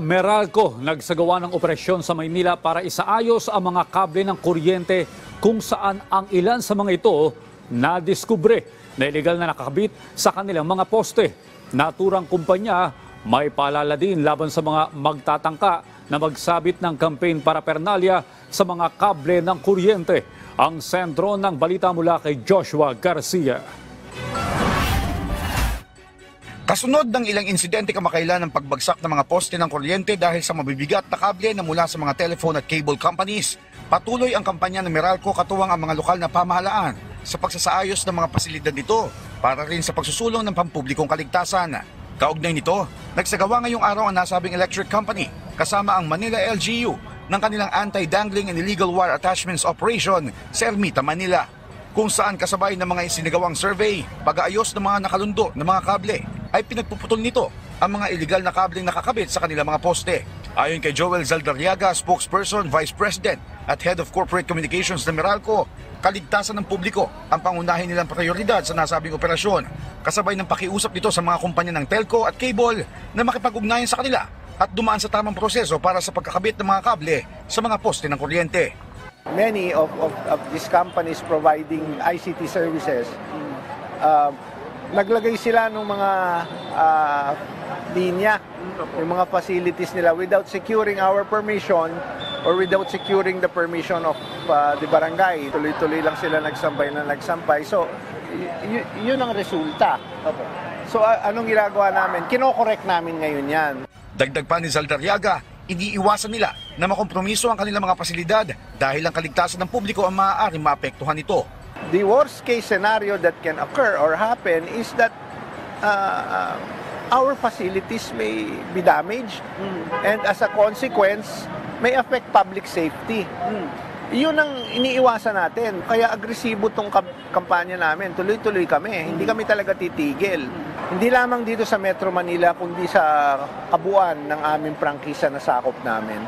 Meralco nagsagawa ng operasyon sa Maynila para isaayos ang mga kable ng kuryente kung saan ang ilan sa mga ito nadiskubre na illegal na nakakabit sa kanilang mga poste. Naturang kumpanya may paalala din laban sa mga magtatangka na magsabit ng campaign paraphernalia sa mga kable ng kuryente. Ang sentro ng balita mula kay Joshua Garcia. Kasunod ng ilang insidente kamakailan ng pagbagsak ng mga poste ng kuryente dahil sa mabibigat na kable na mula sa mga telephone at cable companies, patuloy ang kampanya ng Meralco katuwang ang mga lokal na pamahalaan sa pagsasaayos ng mga pasilidad nito para rin sa pagsusulong ng pampublikong kaligtasan. Kaugnay nito, nagsagawa ngayong araw ang nasabing electric company kasama ang Manila LGU ng kanilang anti-dangling and illegal wire attachments operation sa Ermita, Manila, kung saan kasabay ng mga isinagawang survey, pag-aayos ng mga nakalundo ng mga kable, ay pinagpuputol nito ang mga iligal na kableng nakakabit sa kanilang mga poste. Ayon kay Joel Zaldarriaga, spokesperson, vice president at head of corporate communications ng Meralco, kaligtasan ng publiko ang pangunahin nilang prioridad sa nasabing operasyon, kasabay ng pakiusap nito sa mga kumpanya ng telco at cable na makipag-ugnayan sa kanila at dumaan sa tamang proseso para sa pagkakabit ng mga kable sa mga poste ng kuryente. Many of these companies providing ICT services, naglagay sila ng mga linya, yung mga facilities nila without securing our permission or without securing the permission of the barangay. Tuloy-tuloy lang sila nagsampay. So, yun ang resulta. So, anong ginagawa namin? Kino-correct namin ngayon yan. Dagdag pa ni Zaldarriaga, iniiwasan nila na makompromiso ang kanilang mga pasilidad dahil ang kaligtasan ng publiko ang maaaring maapektuhan nito. The worst case scenario that can occur or happen is that our facilities may be damaged and as a consequence may affect public safety. Yun ang iniiwasan natin. Kaya agresibo tong kampanya namin. Tuloy-tuloy kami. Hindi kami talaga titigil. Hindi lamang dito sa Metro Manila kundi sa kabuuan ng aming prangkisa na sakop namin.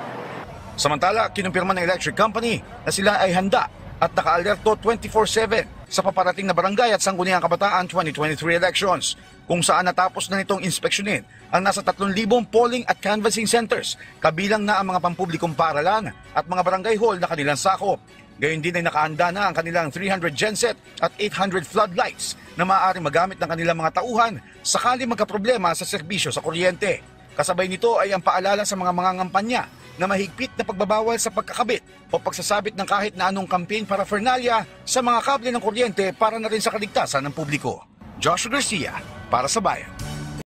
Samantala, kinumpirma ng electric company na sila ay handa at naka-alerto 24/7 sa paparating na barangay at sangguniang kabataan 2023 elections, kung saan natapos na nitong inspeksyonin ang nasa 3,000 polling at canvassing centers, kabilang na ang mga pampublikong paaralan at mga barangay hall na kanilang sakop. Gayon din ay nakahanda na ang kanilang 300 genset at 800 floodlights na maaaring magamit ng kanilang mga tauhan sakali magkaproblema sa serbisyo sa kuryente. Kasabay nito ay ang paalala sa mga mangangampanya na mahigpit na pagbabawal sa pagkakabit o pagsasabit ng kahit na anong campaign paraphernalia sa mga kable ng kuryente para na rin sa kaligtasan ng publiko. Joshua Garcia, para sa Bayan.